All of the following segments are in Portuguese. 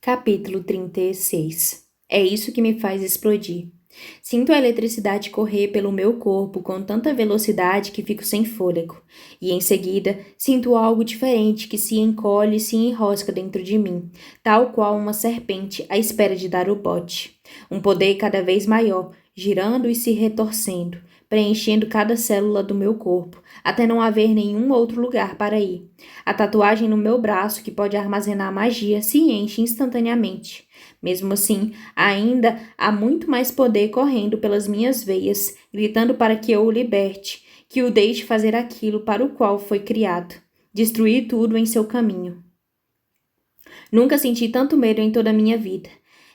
Capítulo 36. É isso que me faz explodir. Sinto a eletricidade correr pelo meu corpo com tanta velocidade que fico sem fôlego. E em seguida, sinto algo diferente que se encolhe e se enrosca dentro de mim, tal qual uma serpente à espera de dar o bote. Um poder cada vez maior, girando e se retorcendo, preenchendo cada célula do meu corpo, até não haver nenhum outro lugar para ir. A tatuagem no meu braço, que pode armazenar magia, se enche instantaneamente. Mesmo assim, ainda há muito mais poder correndo pelas minhas veias, gritando para que eu o liberte, que o deixe fazer aquilo para o qual foi criado, destruir tudo em seu caminho. Nunca senti tanto medo em toda a minha vida.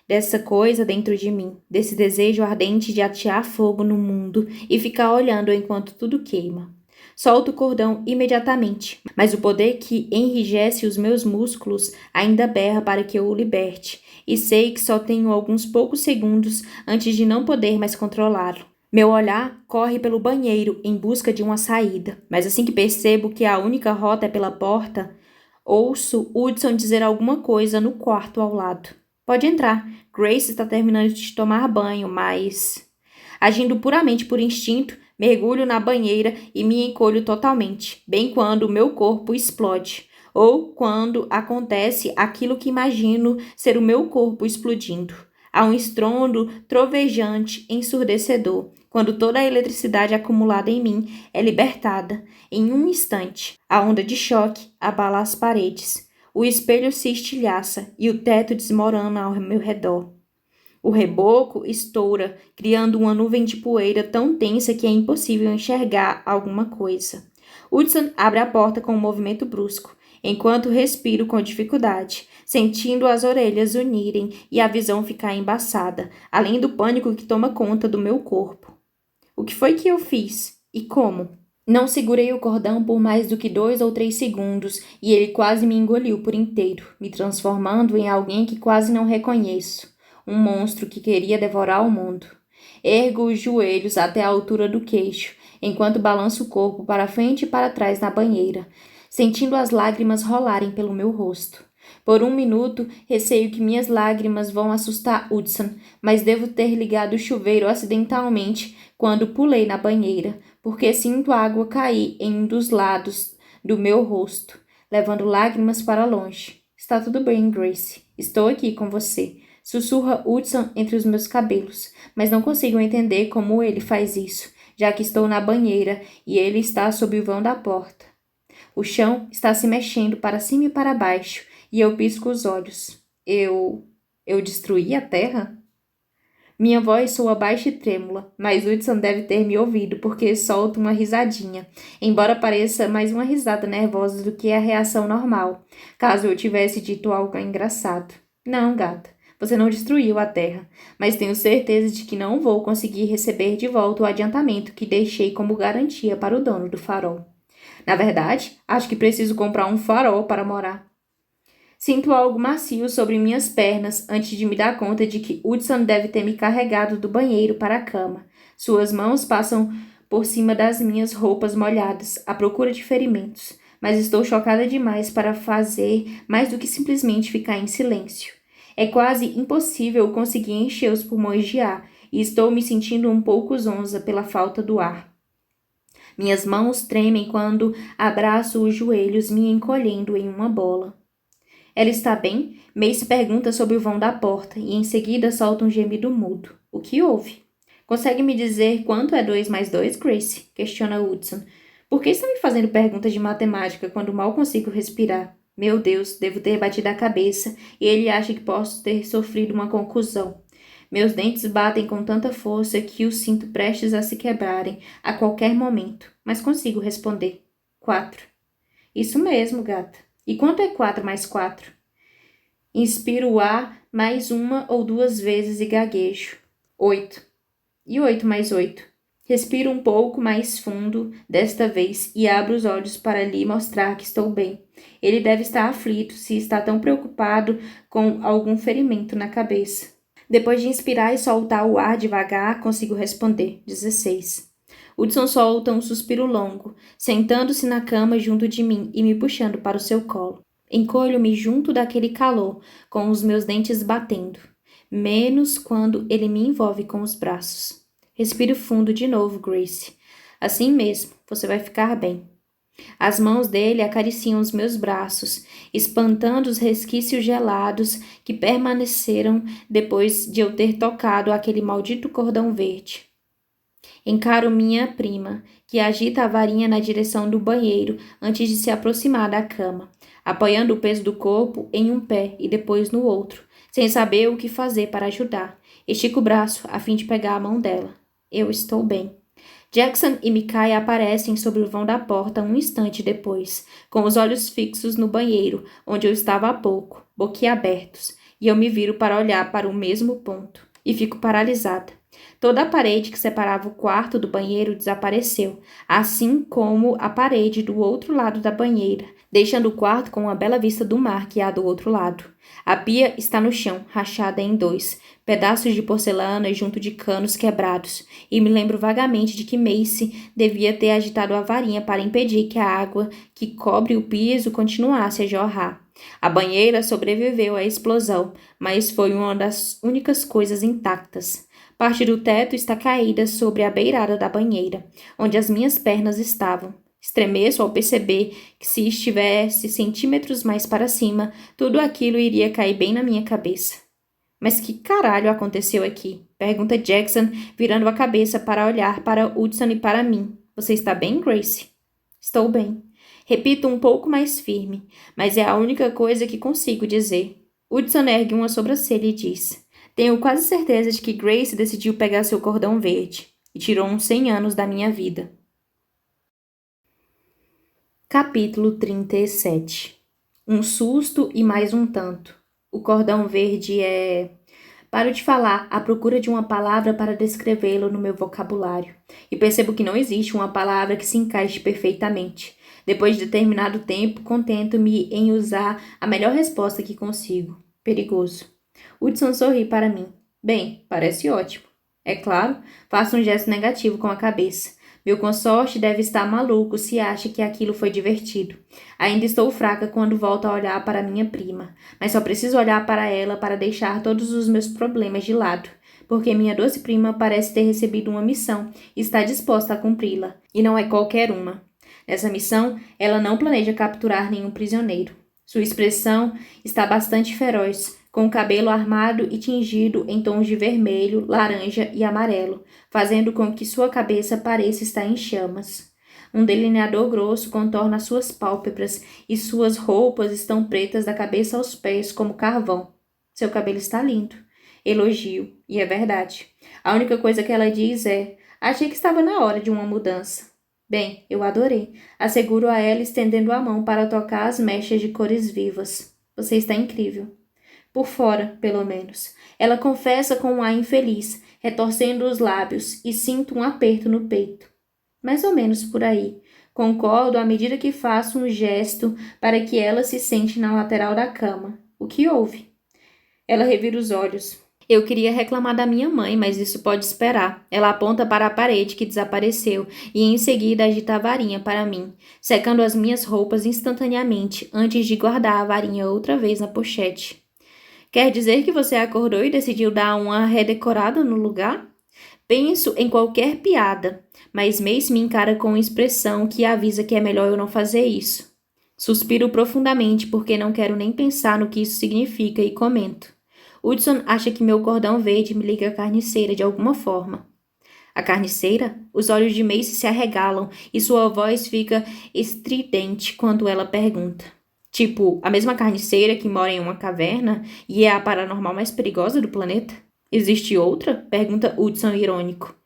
Dessa coisa dentro de mim, desse desejo ardente de atear fogo no mundo e ficar olhando enquanto tudo queima. Solto o cordão imediatamente, mas o poder que enrijece os meus músculos ainda berra para que eu o liberte, e sei que só tenho alguns poucos segundos antes de não poder mais controlá-lo. Meu olhar corre pelo banheiro em busca de uma saída, mas assim que percebo que a única rota é pela porta, ouço Hudson dizer alguma coisa no quarto ao lado. Pode entrar. Grace está terminando de tomar banho, mas... Agindo puramente por instinto, mergulho na banheira e me encolho totalmente, bem quando o meu corpo explode, ou quando acontece aquilo que imagino ser o meu corpo explodindo. Há um estrondo trovejante, ensurdecedor, quando toda a eletricidade acumulada em mim é libertada. Em um instante, a onda de choque abala as paredes. O espelho se estilhaça e o teto desmorona ao meu redor. O reboco estoura, criando uma nuvem de poeira tão densa que é impossível enxergar alguma coisa. Hudson abre a porta com um movimento brusco, enquanto respiro com dificuldade, sentindo as orelhas unirem e a visão ficar embaçada, além do pânico que toma conta do meu corpo. O que foi que eu fiz? E como? Não segurei o cordão por mais do que 2 ou 3 segundos e ele quase me engoliu por inteiro, me transformando em alguém que quase não reconheço. Um monstro que queria devorar o mundo. Ergo os joelhos até a altura do queixo, enquanto balanço o corpo para frente e para trás na banheira, sentindo as lágrimas rolarem pelo meu rosto. Por um minuto, receio que minhas lágrimas vão assustar Hudson, mas devo ter ligado o chuveiro acidentalmente quando pulei na banheira, porque sinto a água cair em um dos lados do meu rosto, levando lágrimas para longe. Está tudo bem, Grace. Estou aqui com você. Sussurra Hudson entre os meus cabelos, mas não consigo entender como ele faz isso, já que estou na banheira e ele está sob o vão da porta. O chão está se mexendo para cima e para baixo, e eu pisco os olhos. Eu destruí a terra? Minha voz soa baixa e trêmula, mas Hudson deve ter me ouvido, porque solto uma risadinha, embora pareça mais uma risada nervosa do que a reação normal, caso eu tivesse dito algo engraçado. Não, gata. Você não destruiu a terra, mas tenho certeza de que não vou conseguir receber de volta o adiantamento que deixei como garantia para o dono do farol. Na verdade, acho que preciso comprar um farol para morar. Sinto algo macio sobre minhas pernas antes de me dar conta de que Hudson deve ter me carregado do banheiro para a cama. Suas mãos passam por cima das minhas roupas molhadas, à procura de ferimentos, mas estou chocada demais para fazer mais do que simplesmente ficar em silêncio. É quase impossível conseguir encher os pulmões de ar e estou me sentindo um pouco zonza pela falta do ar. Minhas mãos tremem quando abraço os joelhos, me encolhendo em uma bola. Ela está bem? Mace pergunta sobre o vão da porta e em seguida solta um gemido mudo. O que houve? Consegue me dizer quanto é 2 mais 2, Grace? Questiona Hudson. Por que está me fazendo perguntas de matemática quando mal consigo respirar? Meu Deus, devo ter batido a cabeça e ele acha que posso ter sofrido uma concussão. Meus dentes batem com tanta força que os sinto prestes a se quebrarem a qualquer momento, mas consigo responder. 4. Isso mesmo, gata. E quanto é 4 mais 4? Inspiro o ar mais 1 ou 2 vezes e gaguejo. 8. E 8 mais 8? Respiro um pouco mais fundo desta vez e abro os olhos para lhe mostrar que estou bem. Ele deve estar aflito se está tão preocupado com algum ferimento na cabeça. Depois de inspirar e soltar o ar devagar, consigo responder. 16. Hudson solta um suspiro longo, sentando-se na cama junto de mim e me puxando para o seu colo. Encolho-me junto daquele calor, com os meus dentes batendo. Menos quando ele me envolve com os braços. Respiro fundo de novo, Grace. Assim mesmo, você vai ficar bem. As mãos dele acariciam os meus braços, espantando os resquícios gelados que permaneceram depois de eu ter tocado aquele maldito cordão verde. Encaro minha prima, que agita a varinha na direção do banheiro antes de se aproximar da cama, apoiando o peso do corpo em um pé e depois no outro, sem saber o que fazer para ajudar. Estico o braço a fim de pegar a mão dela. Eu estou bem. Jackson e Micaiah aparecem sobre o vão da porta um instante depois, com os olhos fixos no banheiro, onde eu estava há pouco, boquiabertos, e eu me viro para olhar para o mesmo ponto, e fico paralisada. Toda a parede que separava o quarto do banheiro desapareceu, assim como a parede do outro lado da banheira, deixando o quarto com uma bela vista do mar que há do outro lado. A pia está no chão, rachada em dois, pedaços de porcelana junto de canos quebrados, e me lembro vagamente de que Macy devia ter agitado a varinha para impedir que a água que cobre o piso continuasse a jorrar. A banheira sobreviveu à explosão, mas foi uma das únicas coisas intactas. Parte do teto está caída sobre a beirada da banheira, onde as minhas pernas estavam. Estremeço ao perceber que se estivesse centímetros mais para cima, tudo aquilo iria cair bem na minha cabeça. Mas que caralho aconteceu aqui? Pergunta Jackson, virando a cabeça para olhar para Hudson e para mim. Você está bem, Grace? Estou bem. Repito um pouco mais firme, mas é a única coisa que consigo dizer. Hudson ergue uma sobrancelha e diz: tenho quase certeza de que Grace decidiu pegar seu cordão verde e tirou uns 100 anos da minha vida. Capítulo 37. Um susto e mais um tanto. O cordão verde é... Paro de falar à procura de uma palavra para descrevê-lo no meu vocabulário e percebo que não existe uma palavra que se encaixe perfeitamente. Depois de determinado tempo, contento-me em usar a melhor resposta que consigo. Perigoso. Hudson sorri para mim. Bem, parece ótimo. É claro, faço um gesto negativo com a cabeça. Meu consorte deve estar maluco se acha que aquilo foi divertido. Ainda estou fraca quando volto a olhar para minha prima, mas só preciso olhar para ela para deixar todos os meus problemas de lado, porque minha doce prima parece ter recebido uma missão e está disposta a cumpri-la, e não é qualquer uma. Nessa missão, ela não planeja capturar nenhum prisioneiro. Sua expressão está bastante feroz, com o cabelo armado e tingido em tons de vermelho, laranja e amarelo, fazendo com que sua cabeça pareça estar em chamas. Um delineador grosso contorna suas pálpebras e suas roupas estão pretas da cabeça aos pés como carvão. Seu cabelo está lindo. Elogio, e é verdade. A única coisa que ela diz é: achei que estava na hora de uma mudança. Bem, eu adorei. Asseguro a ela estendendo a mão para tocar as mechas de cores vivas. Você está incrível. Por fora, pelo menos. Ela confessa com um ar infeliz, retorcendo os lábios, e sinto um aperto no peito. Mais ou menos por aí. Concordo à medida que faço um gesto para que ela se sente na lateral da cama. O que houve? Ela revira os olhos. Eu queria reclamar da minha mãe, mas isso pode esperar. Ela aponta para a parede que desapareceu e em seguida agita a varinha para mim, secando as minhas roupas instantaneamente antes de guardar a varinha outra vez na pochete. Quer dizer que você acordou e decidiu dar uma redecorada no lugar? Penso em qualquer piada, mas Mace me encara com uma expressão que avisa que é melhor eu não fazer isso. Suspiro profundamente porque não quero nem pensar no que isso significa e comento. Hudson acha que meu cordão verde me liga à carniceira de alguma forma. A carniceira? Os olhos de Mace se arregalam e sua voz fica estridente quando ela pergunta. Tipo, a mesma carniceira que mora em uma caverna e é a paranormal mais perigosa do planeta? Existe outra? Pergunta Hudson irônico.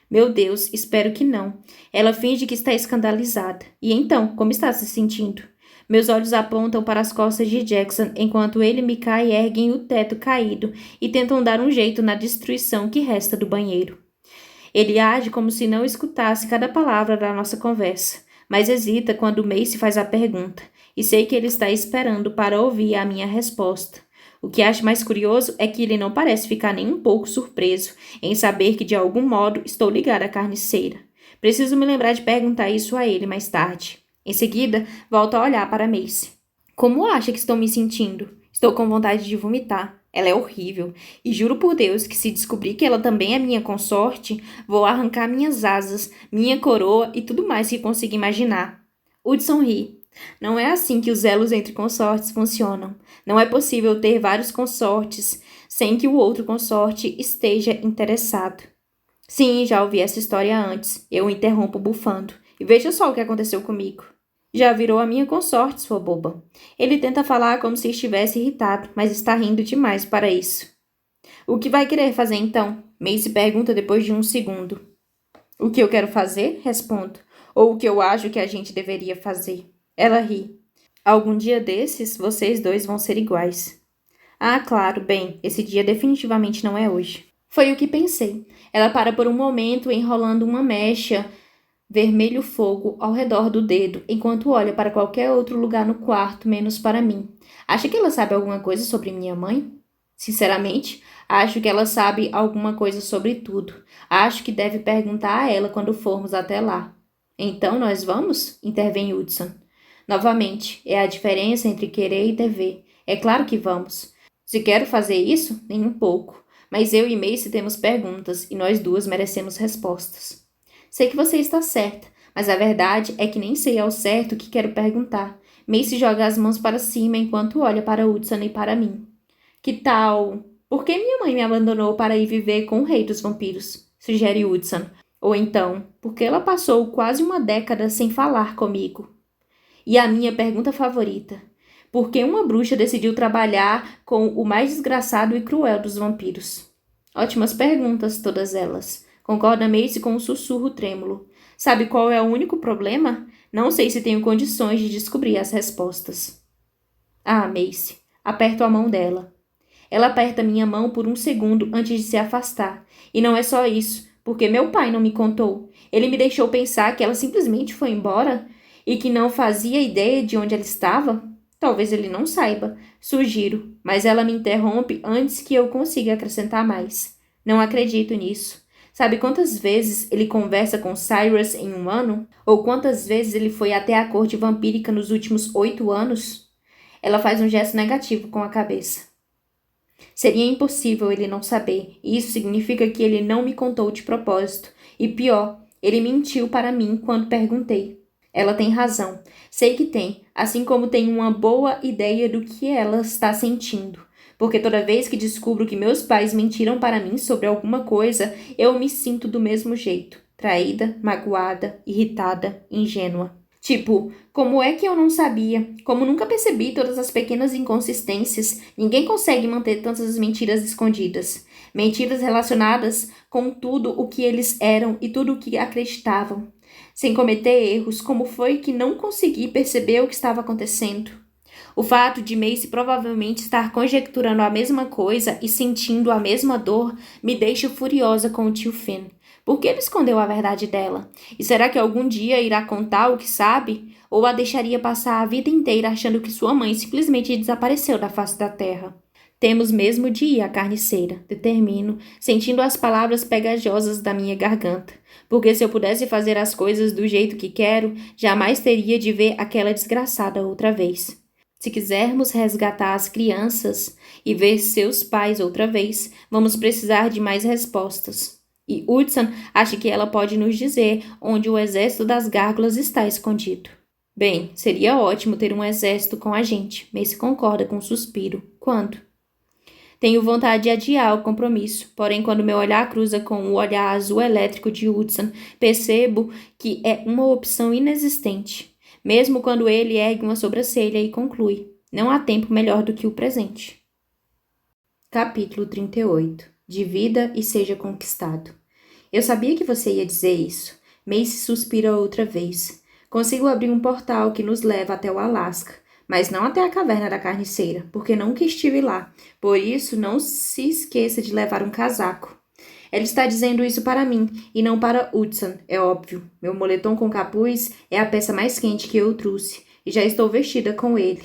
Meu Deus, espero que não. Ela finge que está escandalizada. E então, como está se sentindo? Meus olhos apontam para as costas de Jackson enquanto ele e Micaiah erguem o teto caído e tentam dar um jeito na destruição que resta do banheiro. Ele age como se não escutasse cada palavra da nossa conversa, mas hesita quando Mace faz a pergunta, e sei que ele está esperando para ouvir a minha resposta. O que acho mais curioso é que ele não parece ficar nem um pouco surpreso em saber que de algum modo estou ligada à carniceira. Preciso me lembrar de perguntar isso a ele mais tarde. Em seguida, volto a olhar para Mace. Como acha que estou me sentindo? Estou com vontade de vomitar. Ela é horrível. E juro por Deus que se descobrir que ela também é minha consorte, vou arrancar minhas asas, minha coroa e tudo mais que consiga imaginar. Hudson ri. Não é assim que os elos entre consortes funcionam. Não é possível ter vários consortes sem que o outro consorte esteja interessado. Sim, já ouvi essa história antes. Eu o interrompo bufando. E veja só o que aconteceu comigo. Já virou a minha consorte, sua boba. Ele tenta falar como se estivesse irritado, mas está rindo demais para isso. O que vai querer fazer então? Macy pergunta depois de um segundo. O que eu quero fazer? Respondo. Ou o que eu acho que a gente deveria fazer. Ela ri. Algum dia desses, vocês dois vão ser iguais. Ah, claro, bem, esse dia definitivamente não é hoje. Foi o que pensei. Ela para por um momento enrolando uma mecha vermelho fogo ao redor do dedo, enquanto olha para qualquer outro lugar no quarto, menos para mim. Acha que ela sabe alguma coisa sobre minha mãe? Sinceramente, acho que ela sabe alguma coisa sobre tudo. Acho que deve perguntar a ela quando formos até lá. Então nós vamos? Intervém Hudson. Novamente, é a diferença entre querer e dever. É claro que vamos. Se quero fazer isso, nem um pouco. Mas eu e Macy temos perguntas e nós duas merecemos respostas. Sei que você está certa, mas a verdade é que nem sei ao certo o que quero perguntar. Macy joga as mãos para cima enquanto olha para Hudson e para mim. Que tal? Por que minha mãe me abandonou para ir viver com o rei dos vampiros? Sugere Hudson. Ou então, por que ela passou quase uma década sem falar comigo? E a minha pergunta favorita. Por que uma bruxa decidiu trabalhar com o mais desgraçado e cruel dos vampiros? Ótimas perguntas, todas elas. Concorda Macy com um sussurro trêmulo. Sabe qual é o único problema? Não sei se tenho condições de descobrir as respostas. Ah, Macy. Aperto a mão dela. Ela aperta minha mão por um segundo antes de se afastar. E não é só isso, porque meu pai não me contou. Ele me deixou pensar que ela simplesmente foi embora e que não fazia ideia de onde ela estava. Talvez ele não saiba. Sugiro, mas ela me interrompe antes que eu consiga acrescentar mais. Não acredito nisso. Sabe quantas vezes ele conversa com Cyrus em um ano? Ou quantas vezes ele foi até a corte vampírica nos últimos 8 anos? Ela faz um gesto negativo com a cabeça. Seria impossível ele não saber, e isso significa que ele não me contou de propósito. E pior, ele mentiu para mim quando perguntei. Ela tem razão. Sei que tem, assim como tenho uma boa ideia do que ela está sentindo. Porque toda vez que descubro que meus pais mentiram para mim sobre alguma coisa, eu me sinto do mesmo jeito. Traída, magoada, irritada, ingênua. Tipo, como é que eu não sabia? Como nunca percebi todas as pequenas inconsistências, ninguém consegue manter tantas mentiras escondidas. Mentiras relacionadas com tudo o que eles eram e tudo o que acreditavam. Sem cometer erros, como foi que não consegui perceber o que estava acontecendo? O fato de Macy provavelmente estar conjecturando a mesma coisa e sentindo a mesma dor me deixa furiosa com o tio Finn. Por que ele escondeu a verdade dela? E será que algum dia irá contar o que sabe? Ou a deixaria passar a vida inteira achando que sua mãe simplesmente desapareceu da face da terra? Temos mesmo de ir à carniceira, determino, sentindo as palavras pegajosas da minha garganta. Porque se eu pudesse fazer as coisas do jeito que quero, jamais teria de ver aquela desgraçada outra vez. Se quisermos resgatar as crianças e ver seus pais outra vez, vamos precisar de mais respostas. E Hudson acha que ela pode nos dizer onde o exército das gárgulas está escondido. Bem, seria ótimo ter um exército com a gente, Macy concorda com um suspiro. Quando? Tenho vontade de adiar o compromisso, porém quando meu olhar cruza com o olhar azul elétrico de Hudson, percebo que é uma opção inexistente. Mesmo quando ele ergue uma sobrancelha e conclui, não há tempo melhor do que o presente. Capítulo 38. Divida e seja conquistado. Eu sabia que você ia dizer isso. Macy suspira outra vez. Consigo abrir um portal que nos leva até o Alasca, mas não até a caverna da carniceira, porque nunca estive lá. Por isso, não se esqueça de levar um casaco. Ela está dizendo isso para mim, e não para Hudson, é óbvio. Meu moletom com capuz é a peça mais quente que eu trouxe, e já estou vestida com ele.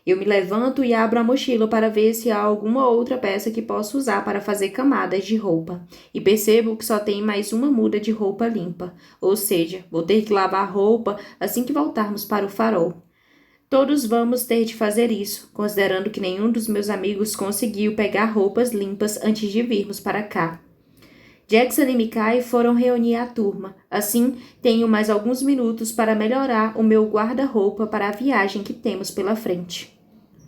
Eu me levanto e abro a mochila para ver se há alguma outra peça que posso usar para fazer camadas de roupa. E percebo que só tem mais uma muda de roupa limpa. Ou seja, vou ter que lavar roupa assim que voltarmos para o farol. Todos vamos ter de fazer isso, considerando que nenhum dos meus amigos conseguiu pegar roupas limpas antes de virmos para cá. Jackson e Mikai foram reunir a turma. Assim, tenho mais alguns minutos para melhorar o meu guarda-roupa para a viagem que temos pela frente.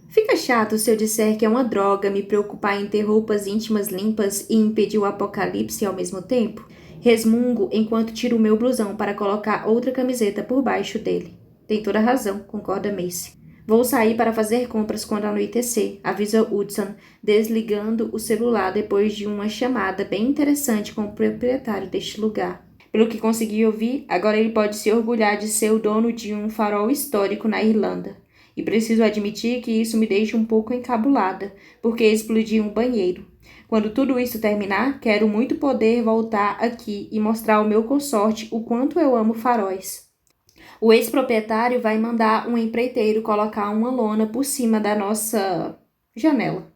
Fica chato se eu disser que é uma droga me preocupar em ter roupas íntimas limpas e impedir o apocalipse ao mesmo tempo? Resmungo enquanto tiro o meu blusão para colocar outra camiseta por baixo dele. Tem toda razão, concorda Macy. Vou sair para fazer compras quando anoitecer, avisa Hudson, desligando o celular depois de uma chamada bem interessante com o proprietário deste lugar. Pelo que consegui ouvir, agora ele pode se orgulhar de ser o dono de um farol histórico na Irlanda. E preciso admitir que isso me deixa um pouco encabulada, porque explodi um banheiro. Quando tudo isso terminar, quero muito poder voltar aqui e mostrar ao meu consorte o quanto eu amo faróis. O ex-proprietário vai mandar um empreiteiro colocar uma lona por cima da nossa janela.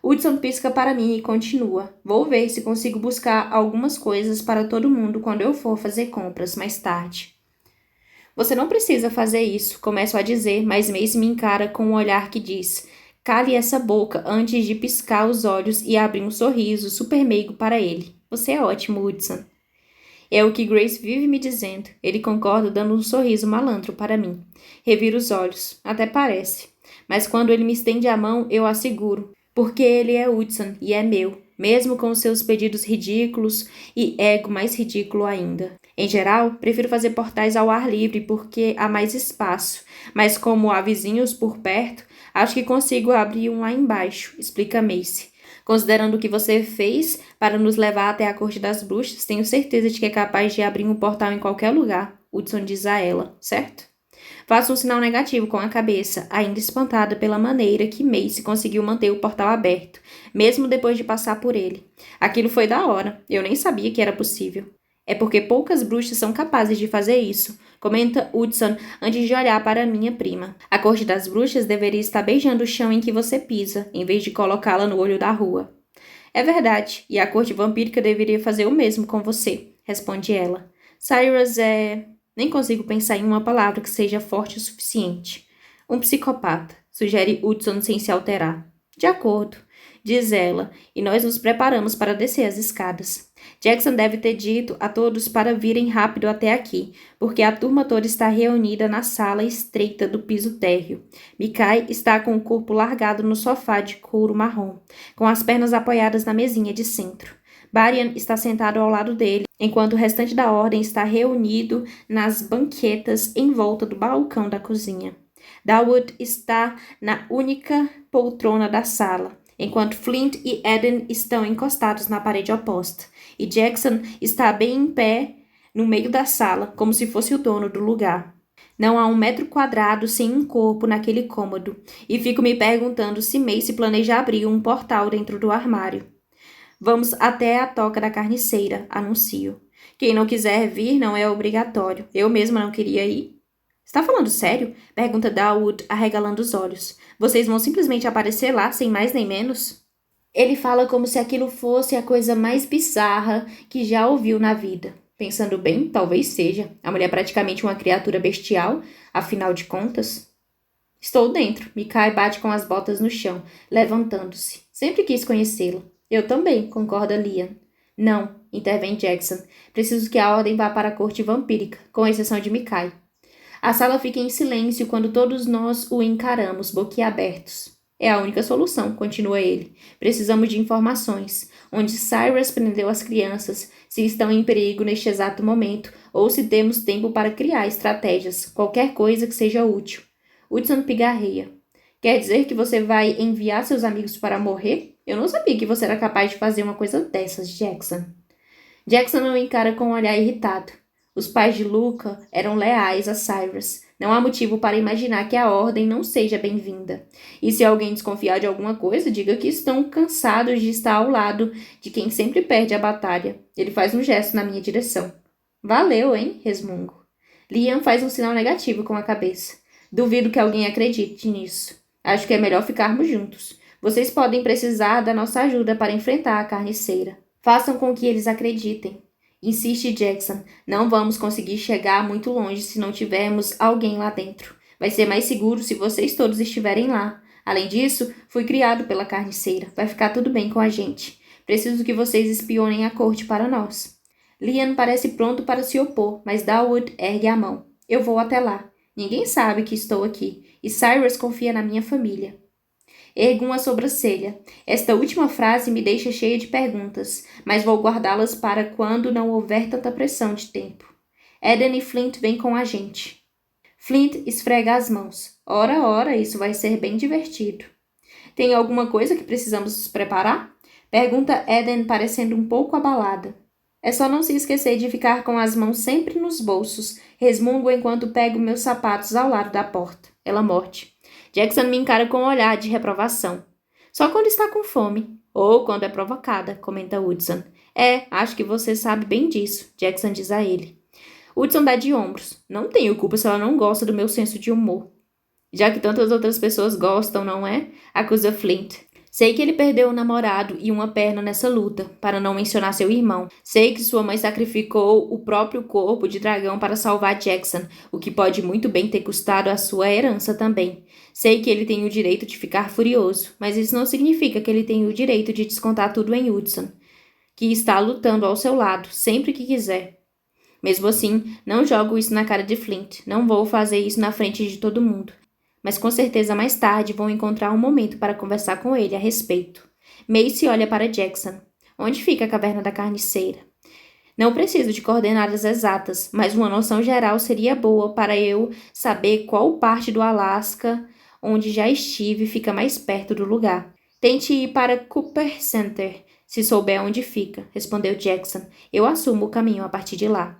Hudson pisca para mim e continua. Vou ver se consigo buscar algumas coisas para todo mundo quando eu for fazer compras mais tarde. Você não precisa fazer isso, começo a dizer, mas Macy me encara com um olhar que diz: cale essa boca antes de piscar os olhos e abrir um sorriso super meigo para ele. Você é ótimo, Hudson. É o que Grace vive me dizendo. Ele concorda dando um sorriso malandro para mim. Reviro os olhos. Até parece. Mas quando ele me estende a mão, eu asseguro. Porque ele é Hudson e é meu. Mesmo com seus pedidos ridículos e ego mais ridículo ainda. Em geral, prefiro fazer portais ao ar livre porque há mais espaço. Mas como há vizinhos por perto, acho que consigo abrir um lá embaixo, explica Macy. Considerando o que você fez para nos levar até a Corte das Bruxas, tenho certeza de que é capaz de abrir um portal em qualquer lugar, Hudson diz a ela, certo? Faço um sinal negativo com a cabeça, ainda espantada pela maneira que Macy conseguiu manter o portal aberto, mesmo depois de passar por ele. Aquilo foi da hora, eu nem sabia que era possível. É porque poucas bruxas são capazes de fazer isso, comenta Hudson antes de olhar para minha prima. A Corte das Bruxas deveria estar beijando o chão em que você pisa, em vez de colocá-la no olho da rua. É verdade, e a Corte Vampírica deveria fazer o mesmo com você, responde ela. Cyrus é... Nem consigo pensar em uma palavra que seja forte o suficiente. Um psicopata, sugere Hudson sem se alterar. De acordo, diz ela, e nós nos preparamos para descer as escadas. Jackson deve ter dito a todos para virem rápido até aqui, porque a turma toda está reunida na sala estreita do piso térreo. Mikai está com o corpo largado no sofá de couro marrom, com as pernas apoiadas na mesinha de centro. Barian está sentado ao lado dele, enquanto o restante da ordem está reunido nas banquetas em volta do balcão da cozinha. Dawood está na única poltrona da sala, enquanto Flint e Eden estão encostados na parede oposta, e Jackson está bem em pé no meio da sala, como se fosse o dono do lugar. Não há 1 metro quadrado sem um corpo naquele cômodo, e fico me perguntando se Macy planeja abrir um portal dentro do armário. Vamos até a toca da carniceira, anuncio. Quem não quiser vir não é obrigatório. Eu mesma não queria ir. Está falando sério? Pergunta Dawood, arregalando os olhos. Vocês vão simplesmente aparecer lá, sem mais nem menos? Ele fala como se aquilo fosse a coisa mais bizarra que já ouviu na vida. Pensando bem, talvez seja. A mulher é praticamente uma criatura bestial, afinal de contas. Estou dentro. Mikai bate com as botas no chão, levantando-se. Sempre quis conhecê-la. Eu também, concorda Liam. Não, intervém Jackson. Preciso que a ordem vá para a corte vampírica, com exceção de Mikai. A sala fica em silêncio quando todos nós o encaramos, boquiabertos. É a única solução, continua ele. Precisamos de informações. Onde Cyrus prendeu as crianças, se estão em perigo neste exato momento, ou se temos tempo para criar estratégias, qualquer coisa que seja útil. Hudson pigarreia. Quer dizer que você vai enviar seus amigos para morrer? Eu não sabia que você era capaz de fazer uma coisa dessas, Jackson. Jackson o encara com um olhar irritado. Os pais de Luca eram leais a Cyrus. Não há motivo para imaginar que a ordem não seja bem-vinda. E se alguém desconfiar de alguma coisa, diga que estão cansados de estar ao lado de quem sempre perde a batalha. Ele faz um gesto na minha direção. Valeu, hein? Resmungo. Liam faz um sinal negativo com a cabeça. Duvido que alguém acredite nisso. Acho que é melhor ficarmos juntos. Vocês podem precisar da nossa ajuda para enfrentar a carniceira. Façam com que eles acreditem. Insiste Jackson. Não vamos conseguir chegar muito longe se não tivermos alguém lá dentro. Vai ser mais seguro se vocês todos estiverem lá. Além disso, fui criado pela carniceira. Vai ficar tudo bem com a gente. Preciso que vocês espionem a corte para nós. Liam parece pronto para se opor, mas Dawood ergue a mão. Eu vou até lá. Ninguém sabe que estou aqui, e Cyrus confia na minha família. Ergo uma sobrancelha. Esta última frase me deixa cheia de perguntas, mas vou guardá-las para quando não houver tanta pressão de tempo. Eden e Flint vêm com a gente. Flint esfrega as mãos. Ora, ora, isso vai ser bem divertido. Tem alguma coisa que precisamos nos preparar? Pergunta Eden, parecendo um pouco abalada. É só não se esquecer de ficar com as mãos sempre nos bolsos. Resmungo enquanto pego meus sapatos ao lado da porta. Ela morde. Jackson me encara com um olhar de reprovação. Só quando está com fome. Ou quando é provocada, comenta Hudson. Acho que você sabe bem disso, Jackson diz a ele. Hudson dá de ombros. Não tenho culpa se ela não gosta do meu senso de humor. Já que tantas outras pessoas gostam, não é? Acusa Flint. Sei que ele perdeu um namorado e uma perna nessa luta, para não mencionar seu irmão. Sei que sua mãe sacrificou o próprio corpo de dragão para salvar Jackson, o que pode muito bem ter custado a sua herança também. Sei que ele tem o direito de ficar furioso, mas isso não significa que ele tem o direito de descontar tudo em Hudson, que está lutando ao seu lado, sempre que quiser. Mesmo assim, não jogo isso na cara de Flint. Não vou fazer isso na frente de todo mundo. Mas com certeza mais tarde vão encontrar um momento para conversar com ele a respeito. Macy olha para Jackson. Onde fica a caverna da carniceira? Não preciso de coordenadas exatas, mas uma noção geral seria boa para eu saber qual parte do Alasca onde já estive fica mais perto do lugar. Tente ir para Cooper Center, se souber onde fica, respondeu Jackson. Eu assumo o caminho a partir de lá.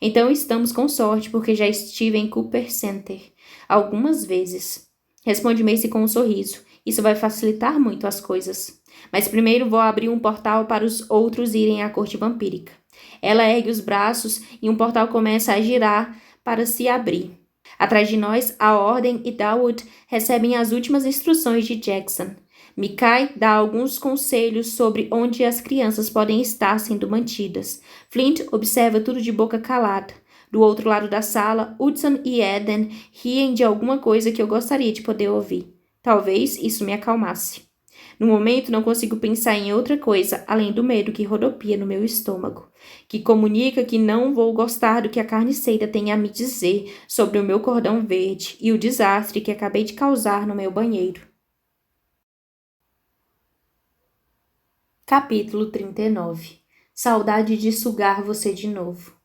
Então estamos com sorte porque já estive em Cooper Center algumas vezes. Responde Macy com um sorriso. Isso vai facilitar muito as coisas. Mas primeiro vou abrir um portal para os outros irem à corte vampírica. Ela ergue os braços e um portal começa a girar para se abrir. Atrás de nós, a Ordem e Dawood recebem as últimas instruções de Jackson. Mikai dá alguns conselhos sobre onde as crianças podem estar sendo mantidas. Flint observa tudo de boca calada. Do outro lado da sala, Hudson e Eden riem de alguma coisa que eu gostaria de poder ouvir. Talvez isso me acalmasse. No momento, não consigo pensar em outra coisa além do medo que rodopia no meu estômago, que comunica que não vou gostar do que a carniceira tem a me dizer sobre o meu cordão verde e o desastre que acabei de causar no meu banheiro. Capítulo 39. Saudade de sugar você de novo.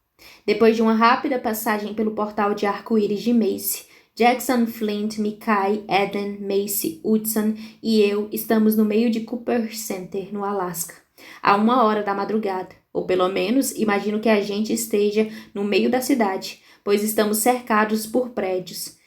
Depois de uma rápida passagem pelo portal de arco-íris de Macy, Jackson, Flint, Mikai, Eden, Macy, Hudson e eu estamos no meio de Cooper Center, no Alasca, a 1h da madrugada. Ou pelo menos, imagino que a gente esteja no meio da cidade, pois estamos cercados por prédios.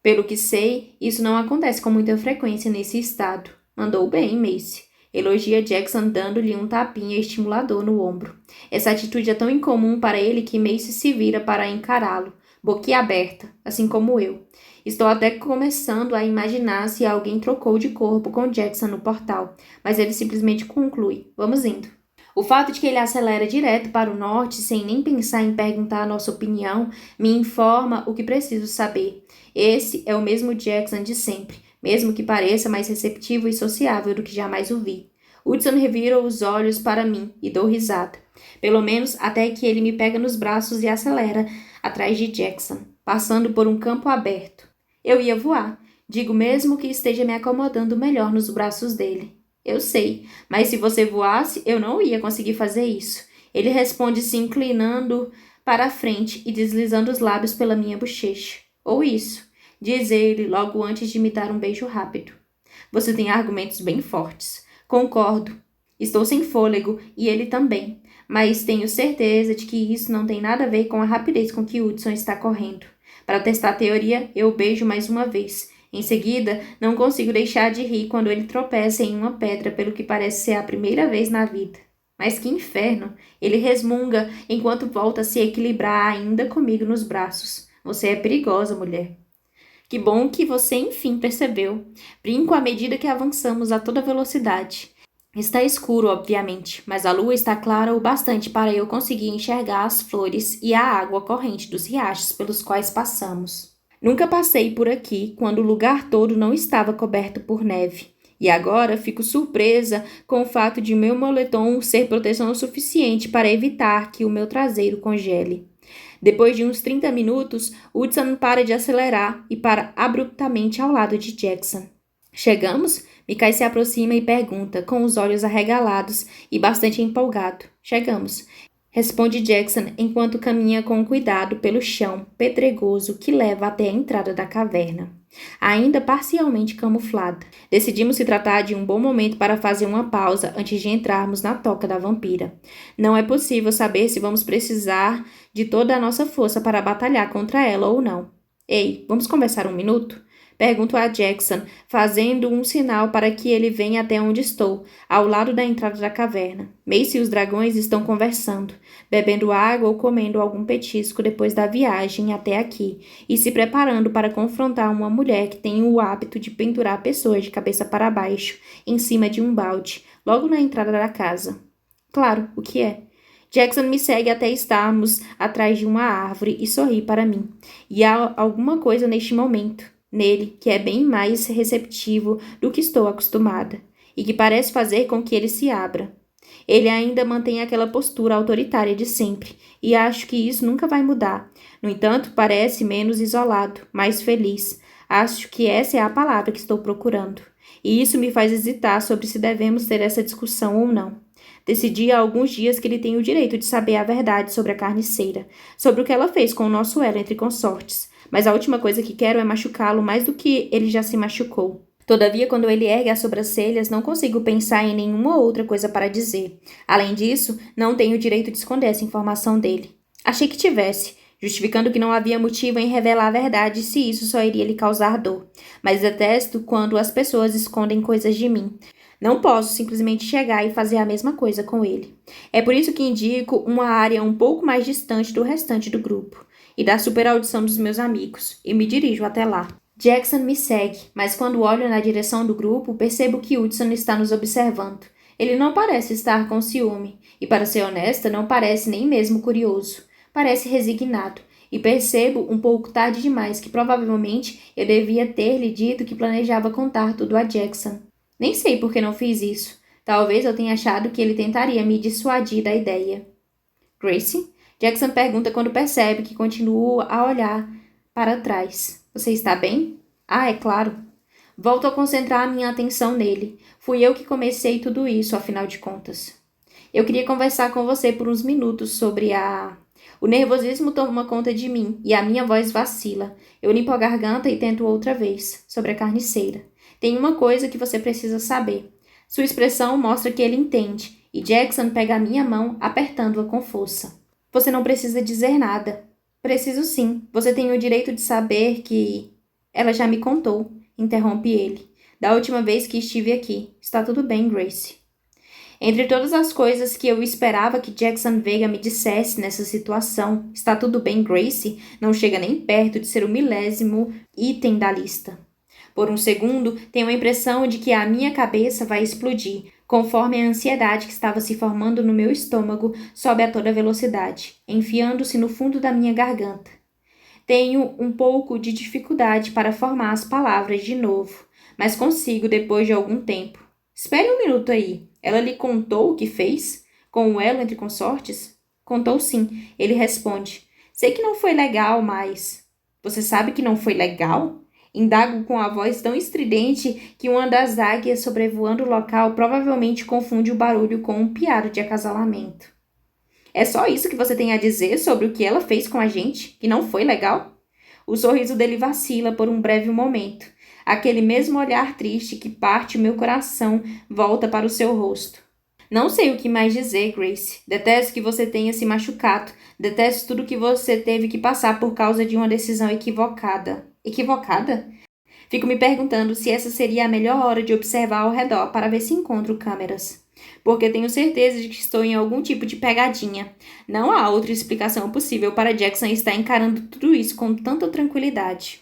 Pelo que sei, isso não acontece com muita frequência nesse estado. Mandou bem, Macy. Elogia Jackson dando-lhe um tapinha estimulador no ombro. Essa atitude é tão incomum para ele que Macy se vira para encará-lo, boquiaberta, assim como eu. Estou até começando a imaginar se alguém trocou de corpo com Jackson no portal, mas ele simplesmente conclui: vamos indo. O fato de que ele acelera direto para o norte sem nem pensar em perguntar a nossa opinião me informa o que preciso saber. Esse é o mesmo Jackson de sempre, mesmo que pareça mais receptivo e sociável do que jamais o vi. Hudson revira os olhos para mim e dou risada. Pelo menos até que ele me pega nos braços e acelera atrás de Jackson, passando por um campo aberto. Eu ia voar. Digo mesmo que esteja me acomodando melhor nos braços dele. Eu sei, mas se você voasse, eu não ia conseguir fazer isso. Ele responde se inclinando para a frente e deslizando os lábios pela minha bochecha. Ou isso, diz ele logo antes de me dar um beijo rápido. Você tem argumentos bem fortes. Concordo. Estou sem fôlego e ele também, mas tenho certeza de que isso não tem nada a ver com a rapidez com que Hudson está correndo. Para testar a teoria, eu beijo mais uma vez. Em seguida, não consigo deixar de rir quando ele tropeça em uma pedra pelo que parece ser a primeira vez na vida. Mas que inferno! Ele resmunga enquanto volta a se equilibrar ainda comigo nos braços. Você é perigosa, mulher. Que bom que você enfim percebeu. Brinco à medida que avançamos a toda velocidade. Está escuro, obviamente, mas a lua está clara o bastante para eu conseguir enxergar as flores e a água corrente dos riachos pelos quais passamos. Nunca passei por aqui quando o lugar todo não estava coberto por neve. E agora fico surpresa com o fato de meu moletom ser proteção o suficiente para evitar que o meu traseiro congele. Depois de uns 30 minutos, Hudson para de acelerar e para abruptamente ao lado de Jackson. Chegamos? Micah se aproxima e pergunta, com os olhos arregalados e bastante empolgado. Chegamos. Responde Jackson enquanto caminha com cuidado pelo chão pedregoso que leva até a entrada da caverna, ainda parcialmente camuflada. Decidimos se tratar de um bom momento para fazer uma pausa antes de entrarmos na toca da vampira. Não é possível saber se vamos precisar de toda a nossa força para batalhar contra ela ou não. Ei, vamos conversar um minuto? Pergunto a Jackson, fazendo um sinal para que ele venha até onde estou, ao lado da entrada da caverna. Mace e os dragões estão conversando, bebendo água ou comendo algum petisco depois da viagem até aqui, e se preparando para confrontar uma mulher que tem o hábito de pendurar pessoas de cabeça para baixo, em cima de um balde, logo na entrada da casa. Claro, o que é? Jackson me segue até estarmos atrás de uma árvore e sorri para mim. E há alguma coisa neste momento, nele, que é bem mais receptivo do que estou acostumada, e que parece fazer com que ele se abra. Ele ainda mantém aquela postura autoritária de sempre, e acho que isso nunca vai mudar. No entanto, parece menos isolado, mais feliz. Acho que essa é a palavra que estou procurando. E isso me faz hesitar sobre se devemos ter essa discussão ou não. Decidi há alguns dias que ele tem o direito de saber a verdade sobre a carniceira, sobre o que ela fez com o nosso elo entre consortes. Mas a última coisa que quero é machucá-lo mais do que ele já se machucou. Todavia, quando ele ergue as sobrancelhas, não consigo pensar em nenhuma outra coisa para dizer. Além disso, não tenho o direito de esconder essa informação dele. Achei que tivesse, justificando que não havia motivo em revelar a verdade se isso só iria lhe causar dor. Mas detesto quando as pessoas escondem coisas de mim. Não posso simplesmente chegar e fazer a mesma coisa com ele. É por isso que indico uma área um pouco mais distante do restante do grupo e da superaudição dos meus amigos, e me dirijo até lá. Jackson me segue, mas quando olho na direção do grupo, percebo que Hudson está nos observando. Ele não parece estar com ciúme, e para ser honesta, não parece nem mesmo curioso. Parece resignado, e percebo um pouco tarde demais que provavelmente eu devia ter lhe dito que planejava contar tudo a Jackson. Nem sei por que não fiz isso. Talvez eu tenha achado que ele tentaria me dissuadir da ideia. Gracie? Jackson pergunta quando percebe que continuo a olhar para trás. Você está bem? Ah, é claro. Volto a concentrar a minha atenção nele. Fui eu que comecei tudo isso, afinal de contas. Eu queria conversar com você por uns minutos sobre a... O nervosismo toma conta de mim e a minha voz vacila. Eu limpo a garganta e tento outra vez, sobre a carniceira. Tem uma coisa que você precisa saber. Sua expressão mostra que ele entende, e Jackson pega a minha mão, apertando-a com força. Você não precisa dizer nada. Preciso sim. Você tem o direito de saber que... Ela já me contou, interrompe ele. Da última vez que estive aqui. Está tudo bem, Gracie. Entre todas as coisas que eu esperava que Jackson Vega me dissesse nessa situação, está tudo bem, Gracie, não chega nem perto de ser o 1000º item da lista. Por um segundo, tenho a impressão de que a minha cabeça vai explodir, conforme a ansiedade que estava se formando no meu estômago sobe a toda velocidade, enfiando-se no fundo da minha garganta. Tenho um pouco de dificuldade para formar as palavras de novo, mas consigo depois de algum tempo. Espere um minuto aí. Ela lhe contou o que fez? Com o elo entre consortes? Contou sim, ele responde. Sei que não foi legal, mas... Você sabe que não foi legal? Indago com a voz tão estridente que uma das águias sobrevoando o local provavelmente confunde o barulho com um piado de acasalamento. É só isso que você tem a dizer sobre o que ela fez com a gente? Que não foi legal? O sorriso dele vacila por um breve momento. Aquele mesmo olhar triste que parte o meu coração volta para o seu rosto. Não sei o que mais dizer, Grace. Detesto que você tenha se machucado. Detesto tudo que você teve que passar por causa de uma decisão equivocada. Equivocada? Fico me perguntando se essa seria a melhor hora de observar ao redor para ver se encontro câmeras. Porque tenho certeza de que estou em algum tipo de pegadinha. Não há outra explicação possível para Jackson estar encarando tudo isso com tanta tranquilidade.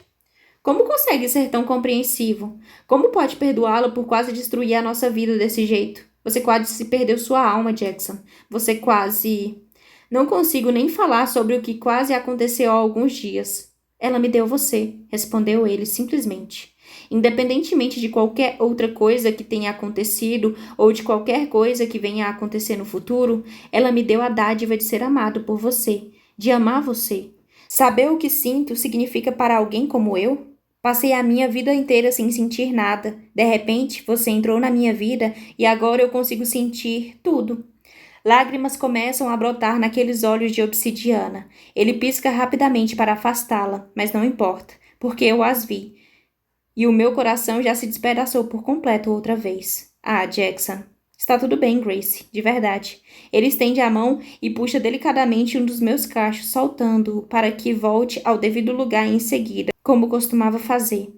Como consegue ser tão compreensivo? Como pode perdoá-lo por quase destruir a nossa vida desse jeito? Você quase se perdeu sua alma, Jackson. Você quase... Não consigo nem falar sobre o que quase aconteceu há alguns dias. Ela me deu você, respondeu ele simplesmente. Independentemente de qualquer outra coisa que tenha acontecido ou de qualquer coisa que venha a acontecer no futuro, ela me deu a dádiva de ser amado por você, de amar você. Saber o que sinto significa para alguém como eu? Passei a minha vida inteira sem sentir nada. De repente, você entrou na minha vida e agora eu consigo sentir tudo. Lágrimas começam a brotar naqueles olhos de obsidiana. Ele pisca rapidamente para afastá-la, mas não importa, porque eu as vi. E o meu coração já se despedaçou por completo outra vez. Ah, Jackson. Está tudo bem, Grace, de verdade. Ele estende a mão e puxa delicadamente um dos meus cachos, soltando-o para que volte ao devido lugar em seguida, como costumava fazer.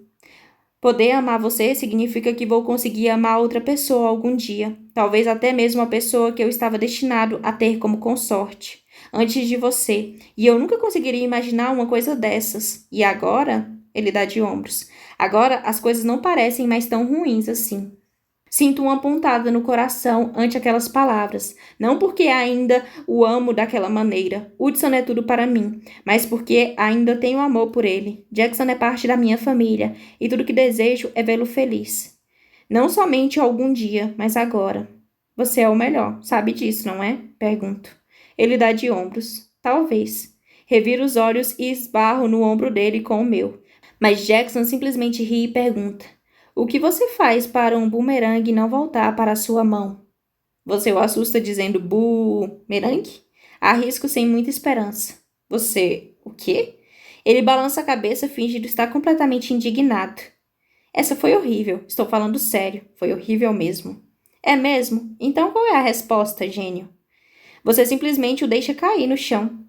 Poder amar você significa que vou conseguir amar outra pessoa algum dia, talvez até mesmo a pessoa que eu estava destinado a ter como consorte, antes de você, e eu nunca conseguiria imaginar uma coisa dessas. E agora? Ele dá de ombros. Agora as coisas não parecem mais tão ruins assim. Sinto uma pontada no coração ante aquelas palavras, não porque ainda o amo daquela maneira. Hudson é tudo para mim, mas porque ainda tenho amor por ele. Jackson é parte da minha família, e tudo que desejo é vê-lo feliz. Não somente algum dia, mas agora. Você é o melhor, sabe disso, não é? Pergunto. Ele dá de ombros. Talvez. Reviro os olhos e esbarro no ombro dele com o meu. Mas Jackson simplesmente ri e pergunta: o que você faz para um bumerangue não voltar para a sua mão? Você o assusta dizendo bumerangue? Arrisco sem muita esperança. Você, o quê? Ele balança a cabeça fingindo estar completamente indignado. Essa foi horrível, estou falando sério, foi horrível mesmo. É mesmo? Então qual é a resposta, gênio? Você simplesmente o deixa cair no chão.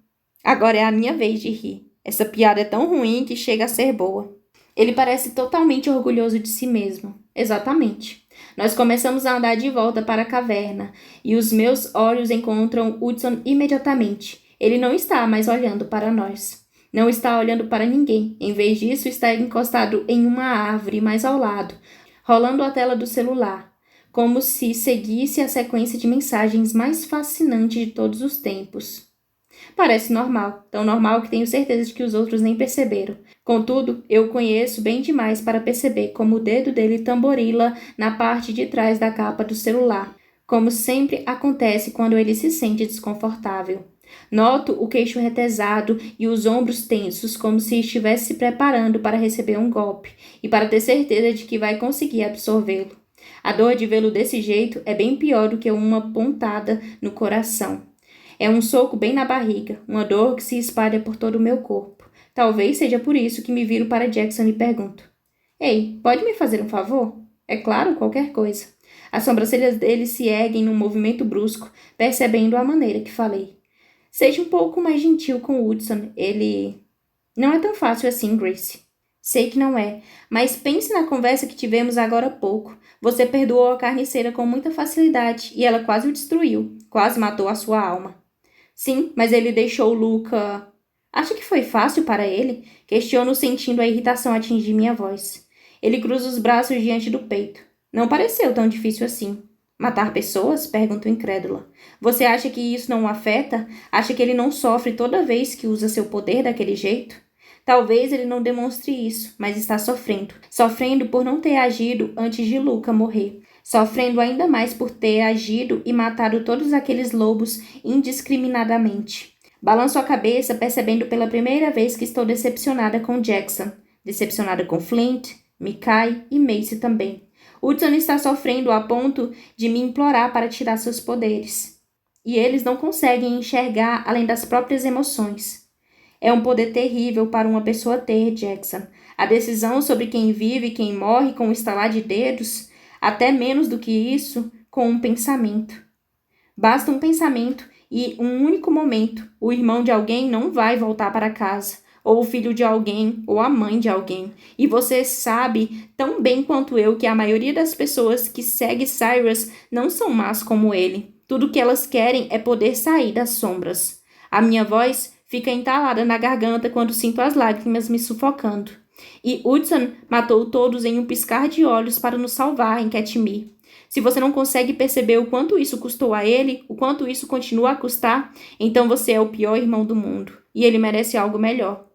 Agora é a minha vez de rir. Essa piada é tão ruim que chega a ser boa. Ele parece totalmente orgulhoso de si mesmo. Exatamente. Nós começamos a andar de volta para a caverna, e os meus olhos encontram Hudson imediatamente. Ele não está mais olhando para nós. Não está olhando para ninguém. Em vez disso, está encostado em uma árvore mais ao lado, rolando a tela do celular, como se seguisse a sequência de mensagens mais fascinante de todos os tempos. Parece normal, tão normal que tenho certeza de que os outros nem perceberam. Contudo, eu o conheço bem demais para perceber como o dedo dele tamborila na parte de trás da capa do celular, como sempre acontece quando ele se sente desconfortável. Noto o queixo retesado e os ombros tensos, como se estivesse se preparando para receber um golpe e para ter certeza de que vai conseguir absorvê-lo. A dor de vê-lo desse jeito é bem pior do que uma pontada no coração. É um soco bem na barriga, uma dor que se espalha por todo o meu corpo. Talvez seja por isso que me viro para Jackson e pergunto: ei, pode me fazer um favor? É claro, qualquer coisa. As sobrancelhas dele se erguem num movimento brusco, percebendo a maneira que falei. Seja um pouco mais gentil com o Hudson, ele... Não é tão fácil assim, Grace. Sei que não é, mas pense na conversa que tivemos agora há pouco. Você perdoou a carniceira com muita facilidade e ela quase o destruiu, quase matou a sua alma. Sim, mas ele deixou Luca... Acha que foi fácil para ele? Questiono sentindo a irritação atingir minha voz. Ele cruza os braços diante do peito. Não pareceu tão difícil assim. Matar pessoas? Pergunto incrédula. Você acha que isso não o afeta? Acha que ele não sofre toda vez que usa seu poder daquele jeito? Talvez ele não demonstre isso, mas está sofrendo. Sofrendo por não ter agido antes de Luca morrer. Sofrendo ainda mais por ter agido e matado todos aqueles lobos indiscriminadamente. Balanço a cabeça, percebendo pela primeira vez que estou decepcionada com Jackson. Decepcionada com Flint, Mikai e Macy também. Hudson está sofrendo a ponto de me implorar para tirar seus poderes. E eles não conseguem enxergar além das próprias emoções. É um poder terrível para uma pessoa ter, Jackson. A decisão sobre quem vive e quem morre com um estalar de dedos, até menos do que isso, com um pensamento. Basta um pensamento e um único momento. O irmão de alguém não vai voltar para casa, ou o filho de alguém, ou a mãe de alguém. E você sabe tão bem quanto eu que a maioria das pessoas que segue Cyrus não são más como ele. Tudo que elas querem é poder sair das sombras. A minha voz fica entalada na garganta quando sinto as lágrimas me sufocando. E Hudson matou todos em um piscar de olhos para nos salvar em Katmai. Se você não consegue perceber o quanto isso custou a ele, o quanto isso continua a custar, então você é o pior irmão do mundo. E ele merece algo melhor.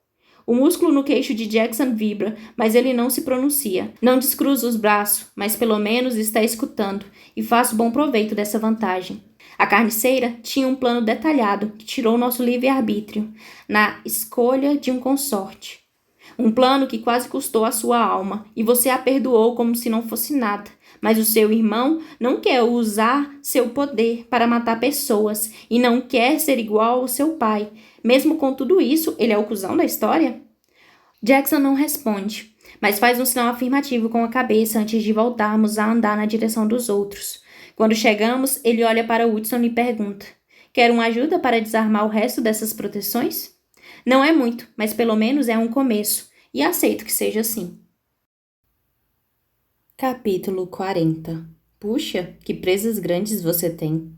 O músculo no queixo de Jackson vibra, mas ele não se pronuncia. Não descruza os braços, mas pelo menos está escutando, e faço bom proveito dessa vantagem. A carniceira tinha um plano detalhado que tirou nosso livre-arbítrio na escolha de um consorte. Um plano que quase custou a sua alma, e você a perdoou como se não fosse nada. Mas o seu irmão não quer usar seu poder para matar pessoas e não quer ser igual ao seu pai. Mesmo com tudo isso, ele é o cuzão da história? Jackson não responde, mas faz um sinal afirmativo com a cabeça antes de voltarmos a andar na direção dos outros. Quando chegamos, ele olha para Woodson e pergunta: quer uma ajuda para desarmar o resto dessas proteções? Não é muito, mas pelo menos é um começo, e aceito que seja assim. Capítulo 40. Puxa, que presas grandes você tem.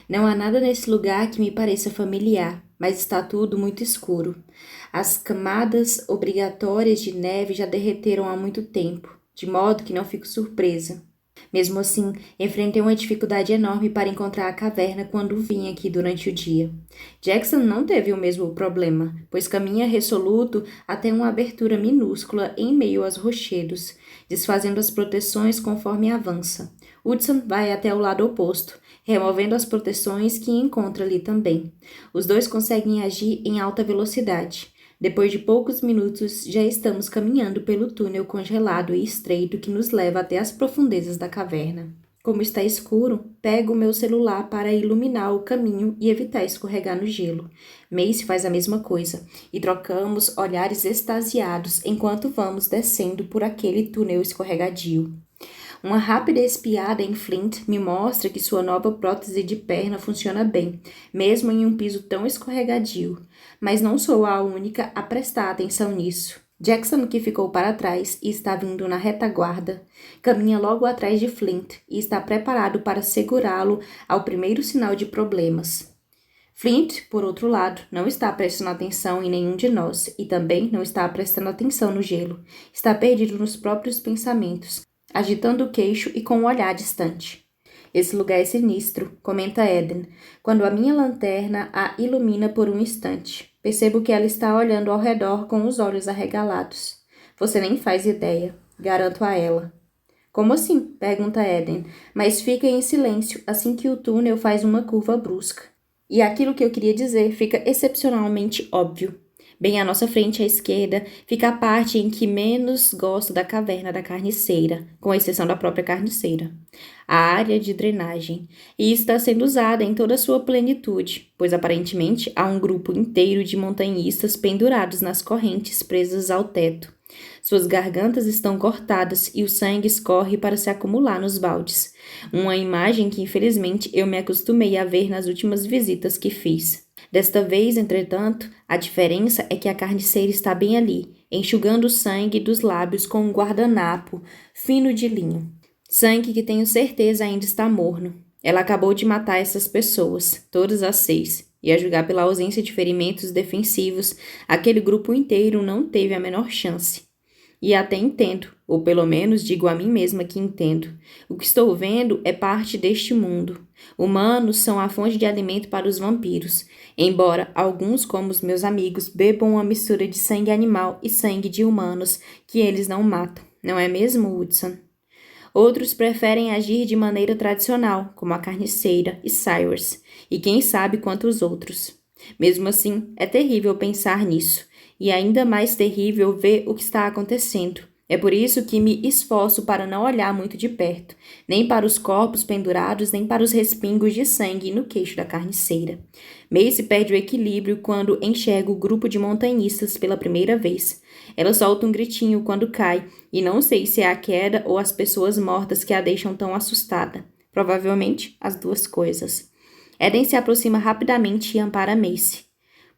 Não há nada nesse lugar que me pareça familiar, mas está tudo muito escuro. As camadas obrigatórias de neve já derreteram há muito tempo, de modo que não fico surpresa. Mesmo assim, enfrentei uma dificuldade enorme para encontrar a caverna quando vim aqui durante o dia. Jackson não teve o mesmo problema, pois caminha resoluto até uma abertura minúscula em meio aos rochedos, desfazendo as proteções conforme avança. Hudson vai até o lado oposto, removendo as proteções que encontra ali também. Os dois conseguem agir em alta velocidade. Depois de poucos minutos, já estamos caminhando pelo túnel congelado e estreito que nos leva até as profundezas da caverna. Como está escuro, pego o meu celular para iluminar o caminho e evitar escorregar no gelo. Mace faz a mesma coisa, e trocamos olhares extasiados enquanto vamos descendo por aquele túnel escorregadio. Uma rápida espiada em Flint me mostra que sua nova prótese de perna funciona bem, mesmo em um piso tão escorregadio. Mas não sou a única a prestar atenção nisso. Jackson, que ficou para trás e está vindo na retaguarda, caminha logo atrás de Flint e está preparado para segurá-lo ao primeiro sinal de problemas. Flint, por outro lado, não está prestando atenção em nenhum de nós e também não está prestando atenção no gelo. Está perdido nos próprios pensamentos, agitando o queixo e com um olhar distante. Esse lugar é sinistro, comenta Eden, quando a minha lanterna a ilumina por um instante. Percebo que ela está olhando ao redor com os olhos arregalados. Você nem faz ideia, garanto a ela. Como assim? Pergunta Eden, mas fica em silêncio assim que o túnel faz uma curva brusca. E aquilo que eu queria dizer fica excepcionalmente óbvio. Bem à nossa frente à esquerda fica a parte em que menos gosto da caverna da carniceira, com exceção da própria carniceira. A área de drenagem. E está sendo usada em toda a sua plenitude, pois aparentemente há um grupo inteiro de montanhistas pendurados nas correntes presas ao teto. Suas gargantas estão cortadas e o sangue escorre para se acumular nos baldes. Uma imagem que infelizmente eu me acostumei a ver nas últimas visitas que fiz. Desta vez, entretanto, a diferença é que a carniceira está bem ali, enxugando o sangue dos lábios com um guardanapo fino de linho. Sangue que tenho certeza ainda está morno. Ela acabou de matar essas pessoas, todas as 6, e a julgar pela ausência de ferimentos defensivos, aquele grupo inteiro não teve a menor chance. E até entendo, ou pelo menos digo a mim mesma que entendo. O que estou vendo é parte deste mundo. Humanos são a fonte de alimento para os vampiros, embora alguns, como os meus amigos, bebam uma mistura de sangue animal e sangue de humanos que eles não matam. Não é mesmo, Woodson? Outros preferem agir de maneira tradicional, como a carniceira e Cyrus, e quem sabe quantos outros. Mesmo assim, é terrível pensar nisso. E ainda mais terrível ver o que está acontecendo. É por isso que me esforço para não olhar muito de perto, nem para os corpos pendurados, nem para os respingos de sangue no queixo da carniceira. Mace perde o equilíbrio quando enxerga o grupo de montanhistas pela primeira vez. Ela solta um gritinho quando cai, e não sei se é a queda ou as pessoas mortas que a deixam tão assustada. Provavelmente as duas coisas. Eden se aproxima rapidamente e ampara Mace.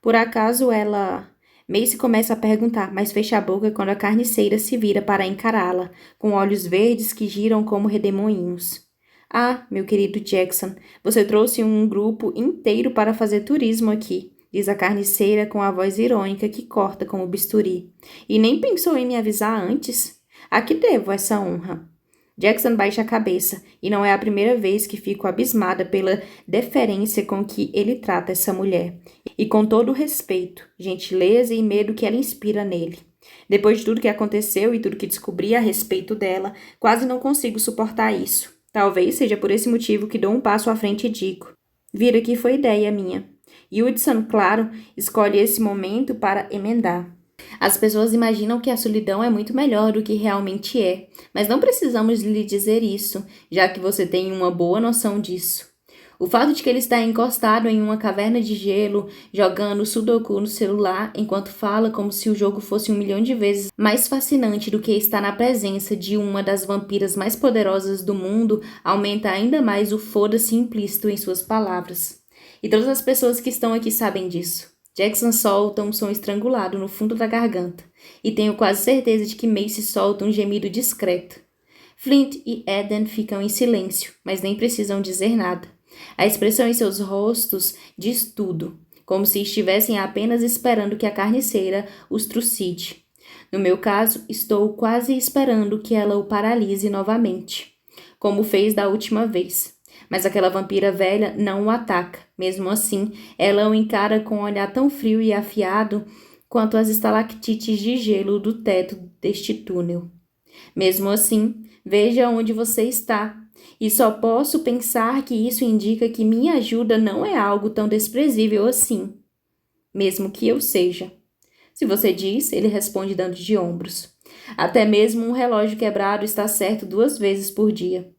Por acaso ela... Mace começa a perguntar, mas fecha a boca quando a carniceira se vira para encará-la, com olhos verdes que giram como redemoinhos. Ah, meu querido Jackson, você trouxe um grupo inteiro para fazer turismo aqui, diz a carniceira com a voz irônica que corta como bisturi. E nem pensou em me avisar antes? A que devo essa honra? Jackson baixa a cabeça, e não é a primeira vez que fico abismada pela deferência com que ele trata essa mulher, e com todo o respeito, gentileza e medo que ela inspira nele. Depois de tudo que aconteceu e tudo que descobri a respeito dela, quase não consigo suportar isso. Talvez seja por esse motivo que dou um passo à frente e digo: vira que foi ideia minha. E Hudson, claro, escolhe esse momento para emendar. As pessoas imaginam que a solidão é muito melhor do que realmente é, mas não precisamos lhe dizer isso, já que você tem uma boa noção disso. O fato de que ele está encostado em uma caverna de gelo, jogando sudoku no celular, enquanto fala como se o jogo fosse 1 milhão de vezes mais fascinante do que estar na presença de uma das vampiras mais poderosas do mundo, aumenta ainda mais o foda-se implícito em suas palavras. E todas as pessoas que estão aqui sabem disso. Jackson solta um som estrangulado no fundo da garganta, e tenho quase certeza de que Macy solta um gemido discreto. Flint e Eden ficam em silêncio, mas nem precisam dizer nada. A expressão em seus rostos diz tudo, como se estivessem apenas esperando que a carniceira os trucide. No meu caso, estou quase esperando que ela o paralise novamente, como fez da última vez. Mas aquela vampira velha não o ataca. Mesmo assim, ela o encara com um olhar tão frio e afiado quanto as estalactites de gelo do teto deste túnel. Mesmo assim, veja onde você está. E só posso pensar que isso indica que minha ajuda não é algo tão desprezível assim. Mesmo que eu seja. Se você diz, ele responde dando de ombros. Até mesmo um relógio quebrado está certo 2 vezes por dia.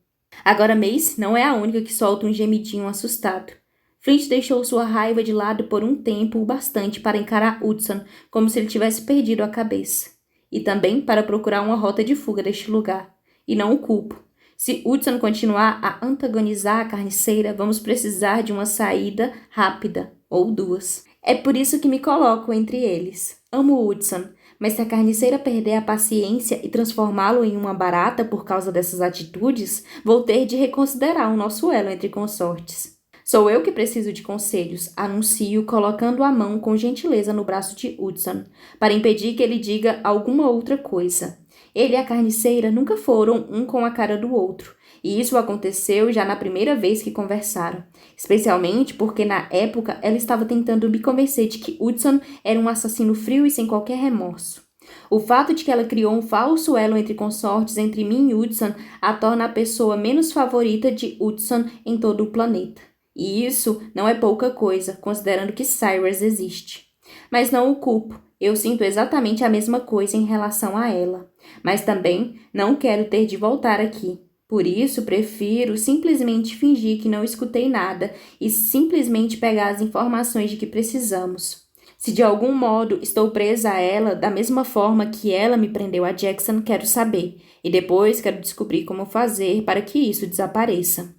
Agora Mace não é a única que solta um gemidinho assustado. Flint deixou sua raiva de lado por um tempo o bastante para encarar Hudson como se ele tivesse perdido a cabeça. E também para procurar uma rota de fuga deste lugar. E não o culpo. Se Hudson continuar a antagonizar a carniceira, vamos precisar de uma saída rápida, ou 2. É por isso que me coloco entre eles. Amo Hudson, mas se a carniceira perder a paciência e transformá-lo em uma barata por causa dessas atitudes, vou ter de reconsiderar o nosso elo entre consortes. Sou eu que preciso de conselhos, anuncio, colocando a mão com gentileza no braço de Hudson, para impedir que ele diga alguma outra coisa. Ele e a carniceira nunca foram um com a cara do outro, e isso aconteceu já na primeira vez que conversaram, especialmente porque na época ela estava tentando me convencer de que Hudson era um assassino frio e sem qualquer remorso. O fato de que ela criou um falso elo entre consortes entre mim e Hudson a torna a pessoa menos favorita de Hudson em todo o planeta. E isso não é pouca coisa, considerando que Cyrus existe. Mas não o culpo. Eu sinto exatamente a mesma coisa em relação a ela. Mas também não quero ter de voltar aqui. Por isso, prefiro simplesmente fingir que não escutei nada e simplesmente pegar as informações de que precisamos. Se de algum modo estou presa a ela, da mesma forma que ela me prendeu a Jackson, quero saber. E depois quero descobrir como fazer para que isso desapareça.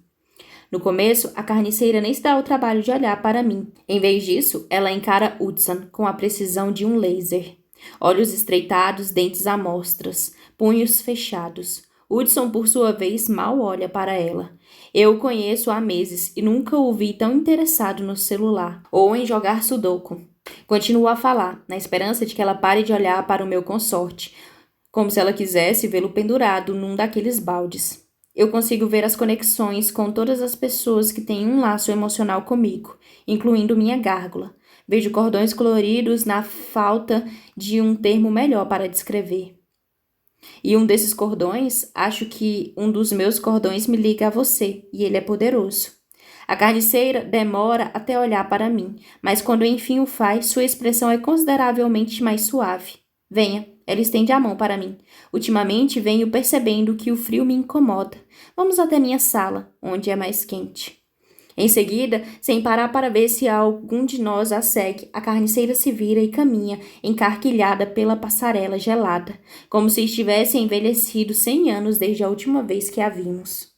No começo, a carniceira nem se dá o trabalho de olhar para mim. Em vez disso, ela encara Hudson com a precisão de um laser. Olhos estreitados, dentes à mostras, punhos fechados. Hudson, por sua vez, mal olha para ela. Eu o conheço há meses e nunca o vi tão interessado no celular ou em jogar sudoku. Continuo a falar, na esperança de que ela pare de olhar para o meu consorte, como se ela quisesse vê-lo pendurado num daqueles baldes. Eu consigo ver as conexões com todas as pessoas que têm um laço emocional comigo, incluindo minha gárgula. Vejo cordões coloridos na falta de um termo melhor para descrever. E um desses cordões, acho que um dos meus cordões me liga a você, e ele é poderoso. A carniceira demora até olhar para mim, mas quando enfim o faz, sua expressão é consideravelmente mais suave. Venha. Ela estende a mão para mim. Ultimamente venho percebendo que o frio me incomoda. Vamos até minha sala, onde é mais quente. Em seguida, sem parar para ver se algum de nós a segue, a carniceira se vira e caminha, encarquilhada pela passarela gelada, como se estivesse envelhecido 100 anos desde a última vez que a vimos.